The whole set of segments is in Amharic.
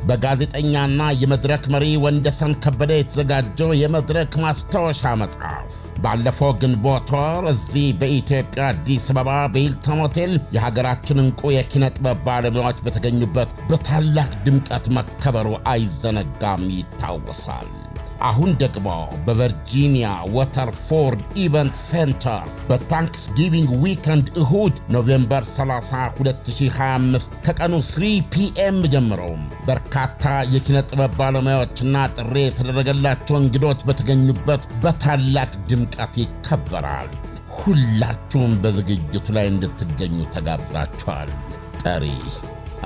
በጋዜጠኛና የመድረክ መሪ ወንደሰን ከበደ የተዘጋጀው የመድረክ ማስታወሻ መጽሐፍ ባለፈው ግንቦት ወር እዚህ በኢትዮጵያ አዲስ አበባ በሂልተን ሆቴል የሀገራችን እንቁ የኪነ ጥበብ ባለሙያዎች በተገኙበት በታላቅ ድምቀት መከበሩ አይዘነጋም፣ ይታወሳል። አሁን ደግሞ በቨርጂኒያ ወተርፎርድ ኢቨንት ሴንተር በታንክስ ጊቪንግ ዊከንድ እሁድ ኖቬምበር 30 2025 ከቀኑ 3 ፒኤም ጀምሮ በርካታ የኪነ ጥበብ ባለሙያዎችና ጥሪ የተደረገላቸው እንግዶች በተገኙበት በታላቅ ድምቀት ይከበራል። ሁላችሁም በዝግጅቱ ላይ እንድትገኙ ተጋብዛችኋል። ጠሪ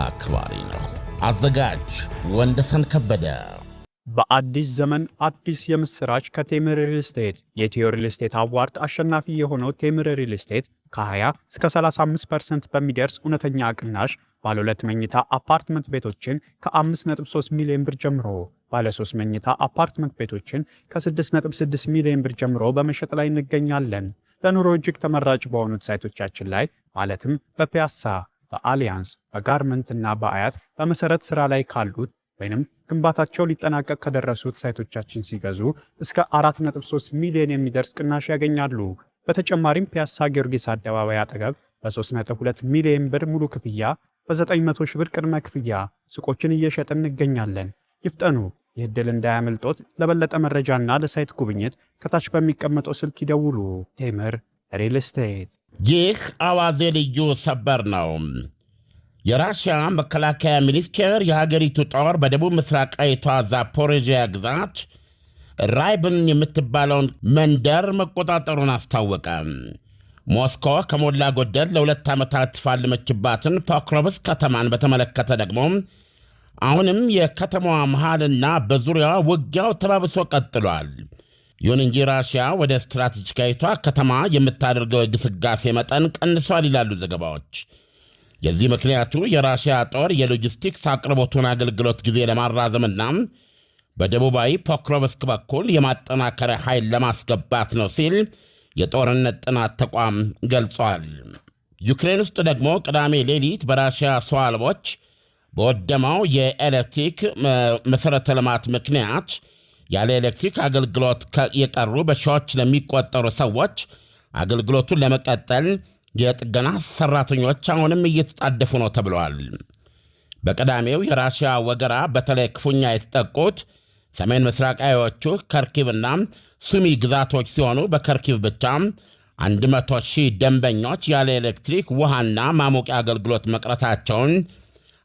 አክባሪ ነው። አዘጋጅ ወንደሰን ከበደ። በአዲስ ዘመን አዲስ የምስራች ከቴምር ሪል ስቴት የኢትዮ ሪል ስቴት አዋርድ አሸናፊ የሆነው ቴምር ሪል ስቴት ከ20 እስከ 35% በሚደርስ እውነተኛ ቅናሽ ባለ 2 መኝታ አፓርትመንት ቤቶችን ከ5.3 ሚሊዮን ብር ጀምሮ ባለ 3 መኝታ አፓርትመንት ቤቶችን ከ6.6 ሚሊዮን ብር ጀምሮ በመሸጥ ላይ እንገኛለን። ለኑሮ እጅግ ተመራጭ በሆኑት ሳይቶቻችን ላይ ማለትም በፒያሳ፣ በአሊያንስ፣ በጋርመንት እና በአያት በመሰረት ስራ ላይ ካሉት ወይንም ግንባታቸው ሊጠናቀቅ ከደረሱት ሳይቶቻችን ሲገዙ እስከ 4.3 ሚሊዮን የሚደርስ ቅናሽ ያገኛሉ። በተጨማሪም ፒያሳ ጊዮርጊስ አደባባይ አጠገብ በ3.2 ሚሊዮን ብር ሙሉ ክፍያ በ900 ሺህ ብር ቅድመ ክፍያ ሱቆችን እየሸጥን እንገኛለን። ይፍጠኑ፣ ይህ ዕድል እንዳያመልጦት። ለበለጠ መረጃና ለሳይት ጉብኝት ከታች በሚቀመጠው ስልክ ይደውሉ። ቴምር ሪል ስቴት። ይህ አዋዜ ልዩ ሰበር ነው። የራሽያ መከላከያ ሚኒስቴር የሀገሪቱ ጦር በደቡብ ምስራቃዊቷ ዛፖሬዥያ ግዛት ራይብን የምትባለውን መንደር መቆጣጠሩን አስታወቀ። ሞስኮ ከሞላ ጎደል ለ2 ዓመታት ተፋለመችባትን ፖክሮቭስክ ከተማን በተመለከተ ደግሞ አሁንም የከተማዋ መሃልና በዙሪያዋ ውጊያው ተባብሶ ቀጥሏል። ይሁን እንጂ ራሽያ ወደ ስትራቴጂካዊቷ ከተማ የምታደርገው ግስጋሴ መጠን ቀንሷል ይላሉ ዘገባዎች። የዚህ ምክንያቱ የራሽያ ጦር የሎጂስቲክስ አቅርቦቱን አገልግሎት ጊዜ ለማራዘምና በደቡባዊ ፖክሮቭስክ በኩል የማጠናከሪያ ኃይል ለማስገባት ነው ሲል የጦርነት ጥናት ተቋም ገልጿል። ዩክሬን ውስጥ ደግሞ ቅዳሜ ሌሊት በራሽያ ሰው አልቦች በወደማው የኤሌክትሪክ መሠረተ ልማት ምክንያት ያለ ኤሌክትሪክ አገልግሎት የቀሩ በሺዎች ለሚቆጠሩ ሰዎች አገልግሎቱን ለመቀጠል የጥገና ሰራተኞች አሁንም እየተጣደፉ ነው ተብለዋል። በቀዳሜው የራሽያ ወገራ በተለይ ክፉኛ የተጠቁት ሰሜን ምስራቃዊዎቹ ከርኪቭና ሱሚ ግዛቶች ሲሆኑ በከርኪቭ ብቻ 100,000 ደንበኞች ያለ ኤሌክትሪክ ውሃና ማሞቂያ አገልግሎት መቅረታቸውን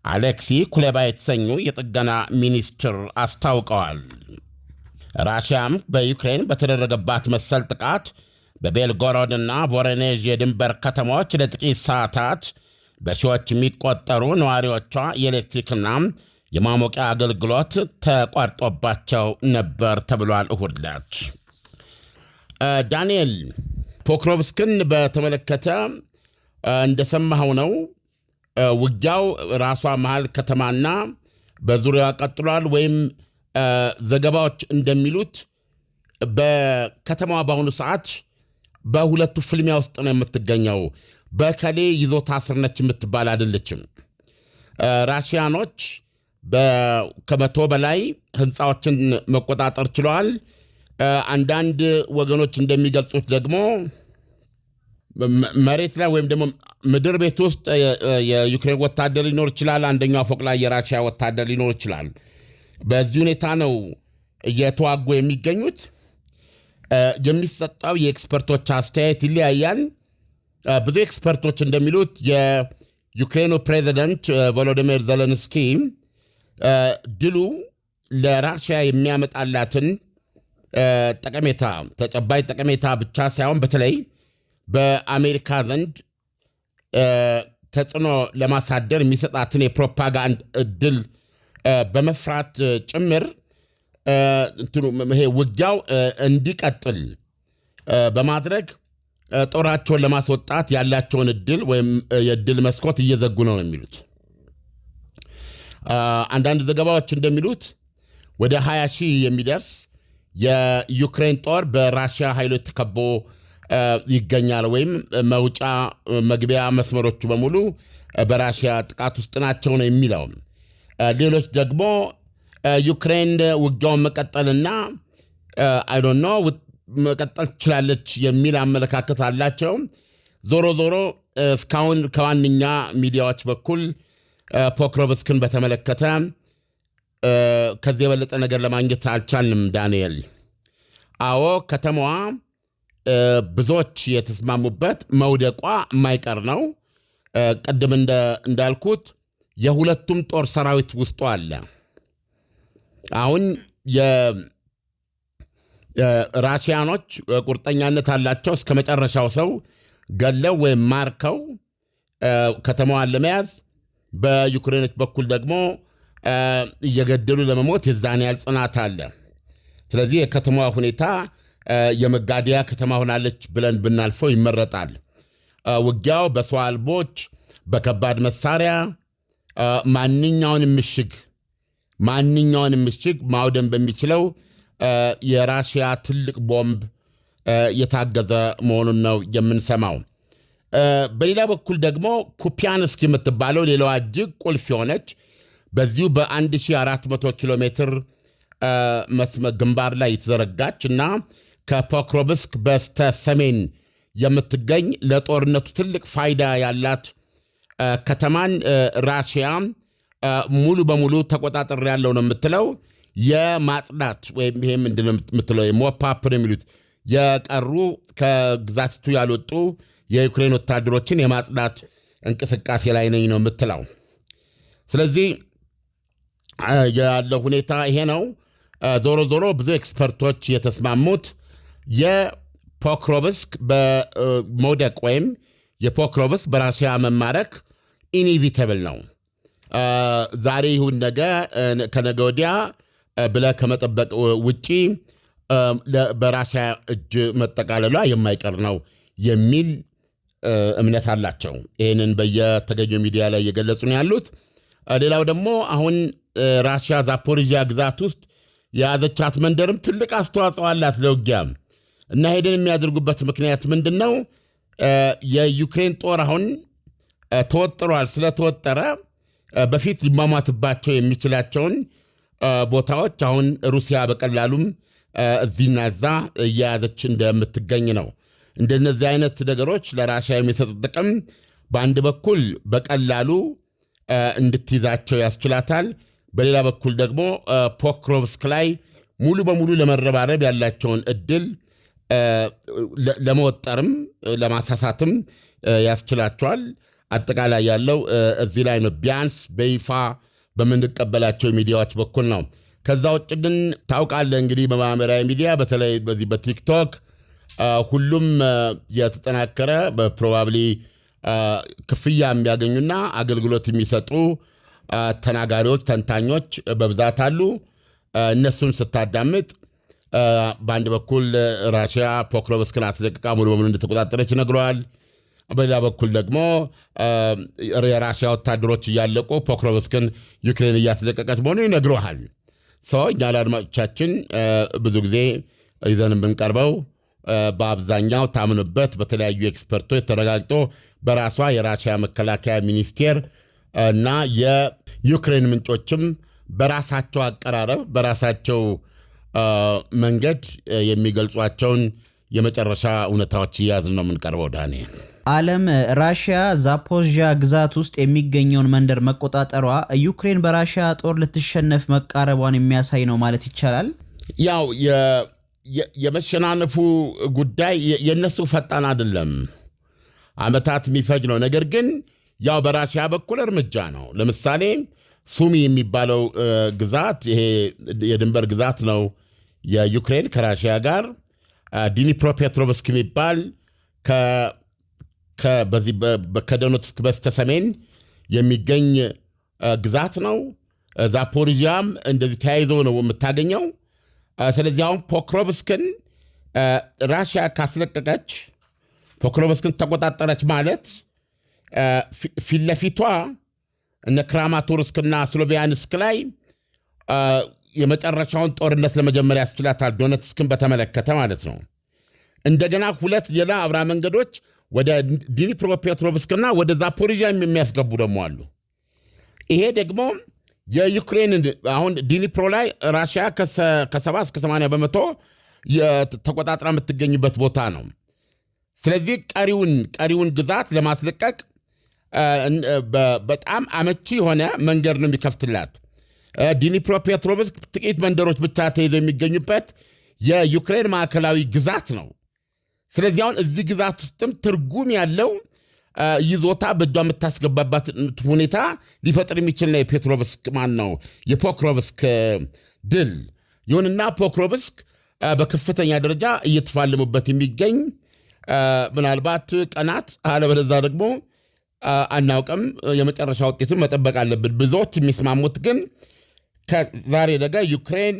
አሌክሲ ኩሌባ የተሰኙ የጥገና ሚኒስትር አስታውቀዋል። ራሽያም በዩክሬን በተደረገባት መሰል ጥቃት በቤልጎሮድና ቮሮኔዥ የድንበር ከተሞች ለጥቂት ሰዓታት በሺዎች የሚቆጠሩ ነዋሪዎቿ የኤሌክትሪክና የማሞቂያ አገልግሎት ተቋርጦባቸው ነበር ተብሏል። እሁድ ዕለት ዳንኤል፣ ፖክሮቭስክን በተመለከተ እንደሰማኸው ነው ውጊያው ራሷ መሃል ከተማና በዙሪያዋ ቀጥሏል። ወይም ዘገባዎች እንደሚሉት በከተማዋ በአሁኑ ሰዓት በሁለቱ ፍልሚያ ውስጥ ነው የምትገኘው። በከሌ ይዞታ ስር ነች የምትባል አይደለችም። ራሽያኖች ከመቶ በላይ ህንፃዎችን መቆጣጠር ችለዋል። አንዳንድ ወገኖች እንደሚገልጹት ደግሞ መሬት ላይ ወይም ደግሞ ምድር ቤት ውስጥ የዩክሬን ወታደር ሊኖር ይችላል። አንደኛው ፎቅ ላይ የራሽያ ወታደር ሊኖር ይችላል። በዚህ ሁኔታ ነው እየተዋጉ የሚገኙት። የሚሰጠው የኤክስፐርቶች አስተያየት ይለያያል። ብዙ ኤክስፐርቶች እንደሚሉት የዩክሬኑ ፕሬዚደንት ቮሎዲሚር ዜሌንስኪ ድሉ ለራሽያ የሚያመጣላትን ጠቀሜታ ተጨባጭ ጠቀሜታ ብቻ ሳይሆን በተለይ በአሜሪካ ዘንድ ተጽዕኖ ለማሳደር የሚሰጣትን የፕሮፓጋንዳ እድል በመፍራት ጭምር ይሄ ውጊያው እንዲቀጥል በማድረግ ጦራቸውን ለማስወጣት ያላቸውን እድል ወይም የእድል መስኮት እየዘጉ ነው የሚሉት። አንዳንድ ዘገባዎች እንደሚሉት ወደ 20,000 የሚደርስ የዩክሬን ጦር በራሽያ ኃይሎች ተከቦ ይገኛል። ወይም መውጫ መግቢያ መስመሮቹ በሙሉ በራሽያ ጥቃት ውስጥ ናቸው ነው የሚለው። ሌሎች ደግሞ ዩክሬን ውጊያውን መቀጠልና አይ ዶንት ኖ መቀጠል ትችላለች የሚል አመለካከት አላቸው። ዞሮ ዞሮ እስካሁን ከዋነኛ ሚዲያዎች በኩል ፖክሮቭስክን በተመለከተ ከዚህ የበለጠ ነገር ለማግኘት አልቻልንም። ዳንኤል፣ አዎ ከተማዋ ብዙዎች የተስማሙበት መውደቋ የማይቀር ነው። ቅድም እንዳልኩት የሁለቱም ጦር ሰራዊት ውስጡ አለ። አሁን ራሽያኖች ቁርጠኛነት አላቸው እስከ መጨረሻው ሰው ገለው ወይም ማርከው ከተማዋን ለመያዝ። በዩክሬኖች በኩል ደግሞ እየገደሉ ለመሞት የዛን ያህል ጽናት አለ። ስለዚህ የከተማዋ ሁኔታ የመጋደያ ከተማ ሆናለች ብለን ብናልፈው ይመረጣል። ውጊያው በሰው አልቦች፣ በከባድ መሳሪያ ማንኛውንም ምሽግ ማውደም በሚችለው የራሽያ ትልቅ ቦምብ የታገዘ መሆኑን ነው የምንሰማው። በሌላ በኩል ደግሞ ኩፒያንስክ የምትባለው ሌላዋ እጅግ ቁልፍ የሆነች በዚሁ በ1400 ኪሎ ሜትር ግንባር ላይ የተዘረጋች እና ከፖክሮቭስክ በስተ ሰሜን የምትገኝ ለጦርነቱ ትልቅ ፋይዳ ያላት ከተማን ራሽያ ሙሉ በሙሉ ተቆጣጠር ያለው ነው የምትለው። የማጽዳት ወይም ይሄ ምንድነው የምትለው ሞፓፕ ነው የሚሉት የቀሩ ከግዛቲቱ ያልወጡ የዩክሬን ወታደሮችን የማጽዳት እንቅስቃሴ ላይ ነኝ ነው የምትለው። ስለዚህ ያለው ሁኔታ ይሄ ነው። ዞሮ ዞሮ ብዙ ኤክስፐርቶች የተስማሙት የፖክሮቭስክ በመውደቅ ወይም የፖክሮቭስክ በራሽያ መማረክ ኢኒቪተብል ነው። ዛሬ ይሁን ነገ ከነገ ወዲያ ብለህ ከመጠበቅ ውጪ በራሽያ እጅ መጠቃለሏ የማይቀር ነው የሚል እምነት አላቸው። ይህንን በየተገኘው ሚዲያ ላይ እየገለጹ ነው ያሉት። ሌላው ደግሞ አሁን ራሽያ ዛፖሪዥያ ግዛት ውስጥ የያዘቻት መንደርም ትልቅ አስተዋጽኦ አላት ለውጊያም እና ሄደን የሚያደርጉበት ምክንያት ምንድን ነው? የዩክሬን ጦር አሁን ተወጥሯል። ስለተወጠረ በፊት ሊሟሟትባቸው የሚችላቸውን ቦታዎች አሁን ሩሲያ በቀላሉም እዚህና እዛ እየያዘች እንደምትገኝ ነው። እንደነዚህ አይነት ነገሮች ለራሽያ የሚሰጡት ጥቅም በአንድ በኩል በቀላሉ እንድትይዛቸው ያስችላታል። በሌላ በኩል ደግሞ ፖክሮቭስክ ላይ ሙሉ በሙሉ ለመረባረብ ያላቸውን እድል ለመወጠርም ለማሳሳትም ያስችላቸዋል። አጠቃላይ ያለው እዚህ ላይ ነው፣ ቢያንስ በይፋ በምንቀበላቸው ሚዲያዎች በኩል ነው። ከዛ ውጭ ግን ታውቃለህ እንግዲህ በማህበራዊ ሚዲያ በተለይ በዚህ በቲክቶክ ሁሉም የተጠናከረ በፕሮባብሊ ክፍያ የሚያገኙና አገልግሎት የሚሰጡ ተናጋሪዎች፣ ተንታኞች በብዛት አሉ። እነሱን ስታዳምጥ በአንድ በኩል ራሽያ ፖክሮቭስክን አስለቅቃ ሙሉ በሙሉ እንደተቆጣጠረች ይነግረዋል። በሌላ በኩል ደግሞ የራሽያ ወታደሮች እያለቁ ፖክሮቭስክን ዩክሬን እያስለቀቀች መሆኑ ይነግረዋል። እኛ ለአድማጮቻችን ብዙ ጊዜ ይዘን የምንቀርበው በአብዛኛው ታምኑበት በተለያዩ ኤክስፐርቶች ተረጋግጦ በራሷ የራሽያ መከላከያ ሚኒስቴር እና የዩክሬን ምንጮችም በራሳቸው አቀራረብ በራሳቸው መንገድ የሚገልጿቸውን የመጨረሻ እውነታዎች እያዝን ነው የምንቀርበው። ዳንኤል፣ ዓለም ራሽያ ዛፖሪዥያ ግዛት ውስጥ የሚገኘውን መንደር መቆጣጠሯ ዩክሬን በራሽያ ጦር ልትሸነፍ መቃረቧን የሚያሳይ ነው ማለት ይቻላል። ያው የመሸናነፉ ጉዳይ የነሱ ፈጣን አይደለም፣ አመታት የሚፈጅ ነው። ነገር ግን ያው በራሽያ በኩል እርምጃ ነው። ለምሳሌ ሱሚ የሚባለው ግዛት ይሄ የድንበር ግዛት ነው የዩክሬን ከራሽያ ጋር። ዲኒፕሮፔትሮቭስክ የሚባል ከዶኔትስክ በስተሰሜን የሚገኝ ግዛት ነው። ዛፖሪዥያም እንደዚህ ተያይዞ ነው የምታገኘው። ስለዚህ አሁን ፖክሮቭስክን ራሽያ ካስለቀቀች፣ ፖክሮቭስክን ተቆጣጠረች ማለት ፊት ለፊቷ እነ ክራማቶርስክና ስሎቪያንስክ ላይ የመጨረሻውን ጦርነት ለመጀመሪያ ያስችላታል። ዶኔትስክን በተመለከተ ማለት ነው። እንደገና ሁለት ሌላ አብራ መንገዶች ወደ ዲኒፕሮፔትሮቭስክና ወደ ዛፖሪዥያ የሚያስገቡ ደግሞ አሉ። ይሄ ደግሞ የዩክሬን አሁን ዲኒፕሮ ላይ ራሽያ ከ70 እስከ 80 በመቶ ተቆጣጥራ የምትገኝበት ቦታ ነው። ስለዚህ ቀሪውን ግዛት ለማስለቀቅ በጣም አመቺ የሆነ መንገድ ነው የሚከፍትላት። ዲኒፕሮ ፔትሮቭስክ ጥቂት መንደሮች ብቻ ተይዘው የሚገኙበት የዩክሬን ማዕከላዊ ግዛት ነው። ስለዚህ አሁን እዚህ ግዛት ውስጥም ትርጉም ያለው ይዞታ በእጇ የምታስገባባት ሁኔታ ሊፈጥር የሚችል ነው የፖክሮቭስክ ድል። ይሁንና ፖክሮቭስክ በከፍተኛ ደረጃ እየተፋለሙበት የሚገኝ ምናልባት ቀናት አለበለዚያ ደግሞ አናውቅም፣ የመጨረሻ ውጤትን መጠበቅ አለብን። ብዙዎች የሚስማሙት ግን ከዛሬ ነገ ዩክሬን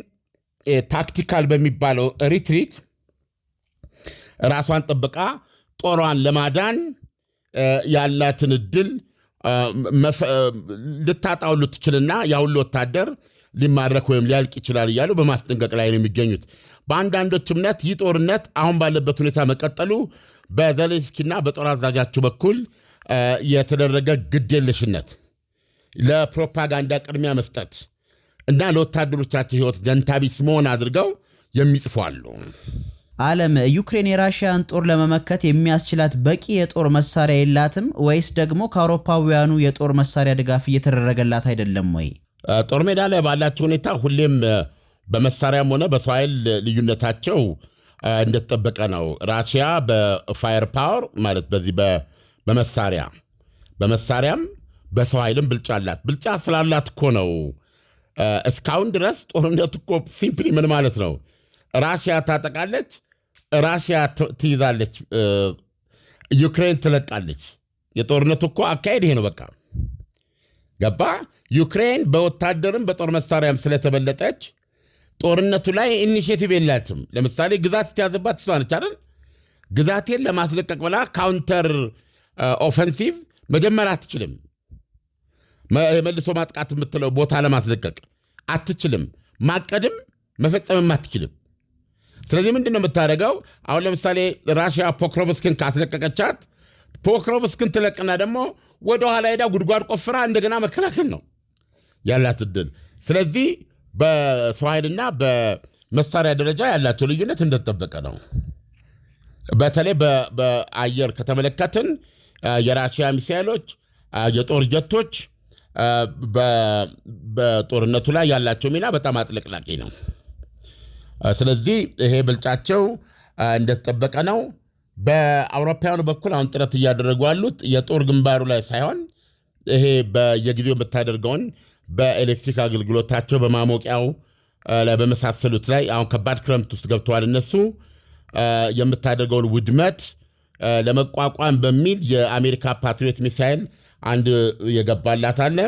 ታክቲካል በሚባለው ሪትሪት ራሷን ጠብቃ ጦሯን ለማዳን ያላትን እድል ልታጣው ልትችልና ያሁሉ ወታደር ሊማረክ ወይም ሊያልቅ ይችላል እያሉ በማስጠንቀቅ ላይ ነው የሚገኙት። በአንዳንዶች እምነት ይህ ጦርነት አሁን ባለበት ሁኔታ መቀጠሉ በዘሌንስኪና በጦር አዛዣቸው በኩል የተደረገ ግዴለሽነት፣ ለፕሮፓጋንዳ ቅድሚያ መስጠት እና ለወታደሮቻቸው ሕይወት ደንታቢስ መሆን አድርገው የሚጽፉ አሉ። ዓለም ዩክሬን የራሽያን ጦር ለመመከት የሚያስችላት በቂ የጦር መሳሪያ የላትም ወይስ ደግሞ ከአውሮፓውያኑ የጦር መሳሪያ ድጋፍ እየተደረገላት አይደለም ወይ? ጦር ሜዳ ላይ ባላቸው ሁኔታ ሁሌም በመሳሪያም ሆነ በሰው ኃይል ልዩነታቸው እንደተጠበቀ ነው። ራሽያ በፋየር ፓወር ማለት በዚህ በመሳሪያም በሰው ኃይልም ብልጫ አላት። ብልጫ ስላላት እኮ ነው እስካሁን ድረስ ጦርነቱ እኮ ሲምፕሊ ምን ማለት ነው? ራሽያ ታጠቃለች፣ ራሽያ ትይዛለች፣ ዩክሬን ትለቃለች። የጦርነቱ እኮ አካሄድ ይሄ ነው። በቃ ገባ። ዩክሬን በወታደርም በጦር መሳሪያም ስለተበለጠች ጦርነቱ ላይ ኢኒሼቲቭ የላትም። ለምሳሌ ግዛት ስትያዝባት እሷ ነች አይደል? ግዛቴን ለማስለቀቅ ብላ ካውንተር ኦፌንሲቭ መጀመር አትችልም። መልሶ ማጥቃት የምትለው ቦታ ለማስለቀቅ አትችልም። ማቀድም መፈጸምም አትችልም። ስለዚህ ምንድን ነው የምታደርገው? አሁን ለምሳሌ ራሽያ ፖክሮቭስክን ካስለቀቀቻት ፖክሮቭስክን ትለቅና ደግሞ ወደ ኋላ ሄዳ ጉድጓድ ቆፍራ እንደገና መከላከል ነው ያላት እድል። ስለዚህ በሰው ኃይልና በመሳሪያ ደረጃ ያላቸው ልዩነት እንደተጠበቀ ነው። በተለይ በአየር ከተመለከትን የራሽያ ሚሳይሎች፣ የጦር ጀቶች በጦርነቱ ላይ ያላቸው ሚና በጣም አጥለቅላቂ ነው። ስለዚህ ይሄ ብልጫቸው እንደተጠበቀ ነው። በአውሮፓውያኑ በኩል አሁን ጥረት እያደረጉ ያሉት የጦር ግንባሩ ላይ ሳይሆን ይሄ በየጊዜው የምታደርገውን በኤሌክትሪክ አገልግሎታቸው በማሞቂያው ላይ በመሳሰሉት ላይ አሁን ከባድ ክረምት ውስጥ ገብተዋል። እነሱ የምታደርገውን ውድመት ለመቋቋም በሚል የአሜሪካ ፓትሪዮት ሚሳይል አንድ የገባላት አለ።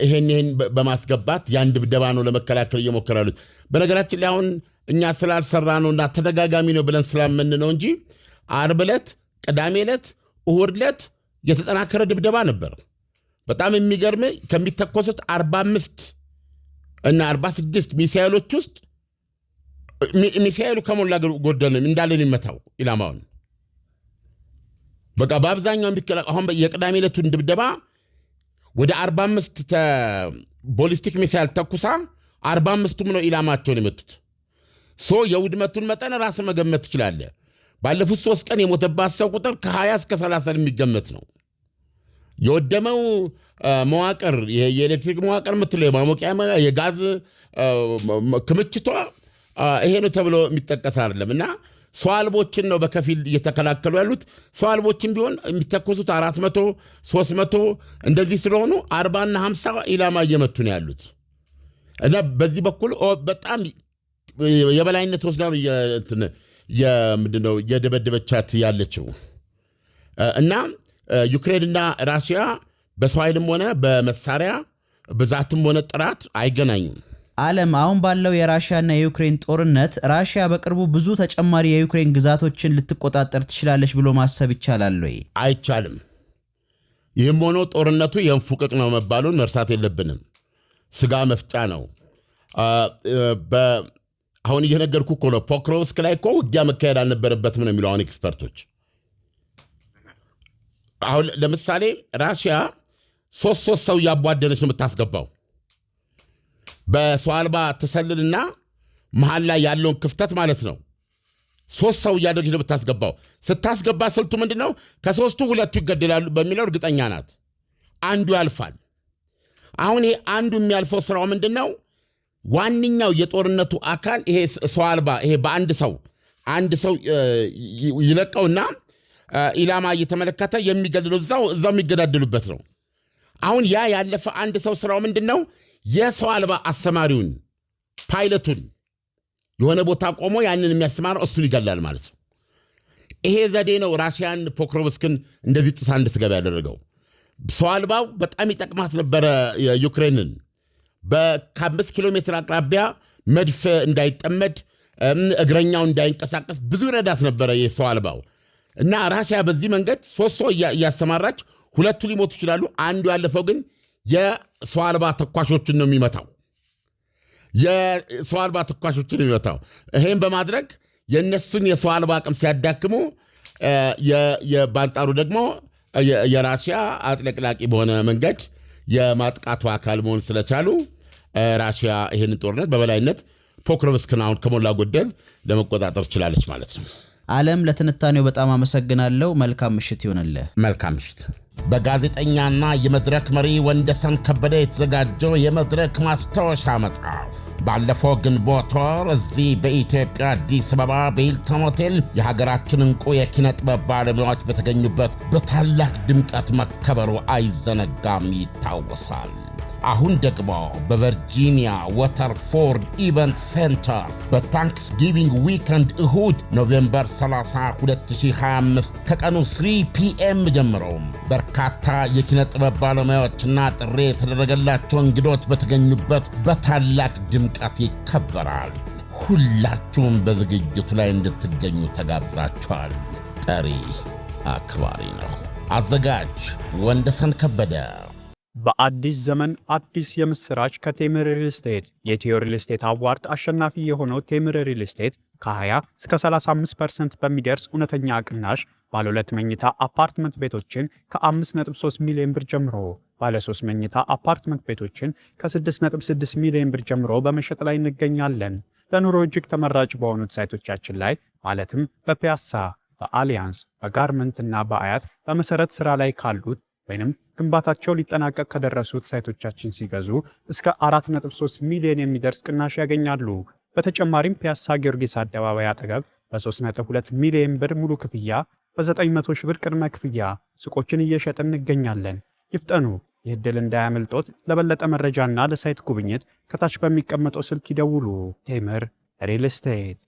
ይሄን በማስገባት ያን ድብደባ ነው ለመከላከል እየሞከራሉት። በነገራችን ላይ አሁን እኛ ስላልሰራ ነው እና ተደጋጋሚ ነው ብለን ስላመን ነው እንጂ ዓርብ ዕለት፣ ቅዳሜ ዕለት፣ እሁድ ዕለት የተጠናከረ ድብደባ ነበር። በጣም የሚገርም ከሚተኮሱት 45 እና 46 ሚሳኤሎች ውስጥ ሚሳኤሉ ከሞላ ጎደል እንዳለን ይመታው ኢላማውን። በቃ በአብዛኛው አሁን የቅዳሜ ዕለቱን ድብደባ ወደ 45 ቦሊስቲክ ሚሳኤል ተኩሳ 45ቱም ነው ኢላማቸውን የመቱት። የውድመቱን መጠን ራስ መገመት ትችላለህ። ባለፉት 3 ቀን የሞተባት ሰው ቁጥር ከ20 እስከ 30 የሚገመት ነው። የወደመው መዋቅር የኤሌክትሪክ መዋቅር የምትለው የማሞቂያ የጋዝ ክምችቷ ይሄ ነው ተብሎ የሚጠቀስ አይደለም። እና ሰው አልቦችን ነው በከፊል እየተከላከሉ ያሉት። ሰው አልቦችን ቢሆን የሚተኮሱት 400 300 እንደዚህ ስለሆኑ 40 እና 50 ኢላማ እየመቱ ነው ያሉት። እና በዚህ በኩል በጣም የበላይነት ወስዳ ነው ምንድነው የደበደበቻት ያለችው። እና ዩክሬንና ራሽያ በሰው ኃይልም ሆነ በመሳሪያ ብዛትም ሆነ ጥራት አይገናኙም። ዓለም አሁን ባለው የራሽያና የዩክሬን ጦርነት ራሽያ በቅርቡ ብዙ ተጨማሪ የዩክሬን ግዛቶችን ልትቆጣጠር ትችላለች ብሎ ማሰብ ይቻላል ወይ? አይቻልም። ይህም ሆኖ ጦርነቱ የንፉቅቅ ነው መባሉን መርሳት የለብንም። ስጋ መፍጫ ነው። አሁን እየነገርኩ እኮ ነው። ፖክሮቭስክ ላይ እኮ ውጊያ መካሄድ አልነበረበትም ነው የሚለው አሁን ኤክስፐርቶች። አሁን ለምሳሌ ራሽያ 3 ሰው እያቧደነች ነው የምታስገባው በሰው አልባ ተሰልልና መሃል ላይ ያለውን ክፍተት ማለት ነው 3 ሰው እያደረግሽ ነው ብታስገባው። ስታስገባ ስልቱ ምንድነው? ከ3ቱ 2 ይገደላሉ በሚለው እርግጠኛ ናት። አንዱ ያልፋል። አሁን ይሄ አንዱ የሚያልፈው ስራው ምንድነው? ዋንኛው የጦርነቱ አካል ይሄ ሰው አልባ ይሄ በአንድ ሰው ይለቀውና ኢላማ እየተመለከተ የሚገድለው እዛው የሚገዳደሉበት ነው። አሁን ያ ያለፈ አንድ ሰው ስራው ምንድነው? የሰው አልባ አሰማሪውን ፓይለቱን የሆነ ቦታ ቆሞ ያንን የሚያሰማረው እሱን ይገላል ማለት ነው። ይሄ ዘዴ ነው ራሽያን ፖክሮቭስክን እንደዚህ ጥሳ እንድትገባ ያደረገው። ሰው አልባው በጣም ይጠቅማት ነበረ ዩክሬንን። ከ5 ኪሎ ሜትር አቅራቢያ መድፍ እንዳይጠመድ እግረኛው እንዳይንቀሳቀስ ብዙ ረዳት ነበረ የሰው አልባው እና ራሽያ በዚህ መንገድ 3 ሰው እያሰማራች 2 ሊሞቱ ይችላሉ። አንዱ ያለፈው ግን የሰው አልባ ተኳሾችን ነው የሚመታው። የሰው አልባ ተኳሾችን የሚመታው ይሄን በማድረግ የነሱን የሰው አልባ አቅም ሲያዳክሙ በአንጻሩ ደግሞ የራሽያ አጥለቅላቂ በሆነ መንገድ የማጥቃቱ አካል መሆን ስለቻሉ ራሽያ ይሄንን ጦርነት በበላይነት ፖክሮቭስክን አሁን ከሞላ ጎደል ለመቆጣጠር ችላለች ማለት ነው። ዓለም ለትንታኔው በጣም አመሰግናለሁ። መልካም ምሽት ይሁንልህ። መልካም ምሽት። በጋዜጠኛና የመድረክ መሪ ወንደሰን ከበደ የተዘጋጀው የመድረክ ማስታወሻ መጽሐፍ ባለፈው ግንቦት ወር እዚህ በኢትዮጵያ አዲስ አበባ በሂልተን ሆቴል የሀገራችን እንቁ የኪነ ጥበብ ባለሙያዎች በተገኙበት በታላቅ ድምቀት መከበሩ አይዘነጋም፣ ይታወሳል። አሁን ደግሞ በቨርጂኒያ ወተርፎርድ ኢቨንት ሴንተር በታንክስ ጊቪንግ ዊከንድ እሁድ ኖቬምበር 30 2025 ከቀኑ 3 ፒኤም ጀምሮም በርካታ የኪነ ጥበብ ባለሙያዎችና ጥሪ የተደረገላቸው እንግዶች በተገኙበት በታላቅ ድምቀት ይከበራል። ሁላችሁም በዝግጅቱ ላይ እንድትገኙ ተጋብዛችኋል። ጠሪ አክባሪ ነው። አዘጋጅ ወንደሰን ከበደ። በአዲስ ዘመን አዲስ የምስራች ከቴምር ሪል ስቴት። የኢትዮ ሪል ስቴት አዋርድ አሸናፊ የሆነው ቴምር ሪል ስቴት ከ20 እስከ 35% በሚደርስ እውነተኛ ቅናሽ ባለ 2 መኝታ አፓርትመንት ቤቶችን ከ5.3 ሚሊዮን ብር ጀምሮ፣ ባለ 3 መኝታ አፓርትመንት ቤቶችን ከ6.6 ሚሊዮን ብር ጀምሮ በመሸጥ ላይ እንገኛለን። ለኑሮ እጅግ ተመራጭ በሆኑት ሳይቶቻችን ላይ ማለትም በፒያሳ፣ በአሊያንስ፣ በጋርመንት እና በአያት በመሰረት ስራ ላይ ካሉት ወይንም ግንባታቸው ሊጠናቀቅ ከደረሱት ሳይቶቻችን ሲገዙ እስከ 4.3 ሚሊዮን የሚደርስ ቅናሽ ያገኛሉ። በተጨማሪም ፒያሳ ጊዮርጊስ አደባባይ አጠገብ በ3.2 ሚሊዮን ብር ሙሉ ክፍያ በ900 ሺህ ብር ቅድመ ክፍያ ሱቆችን እየሸጥን እንገኛለን። ይፍጠኑ፣ ይህ ዕድል እንዳያመልጦት። ለበለጠ መረጃና ለሳይት ጉብኝት ከታች በሚቀመጠው ስልክ ይደውሉ። ቴምር ሪል ስቴት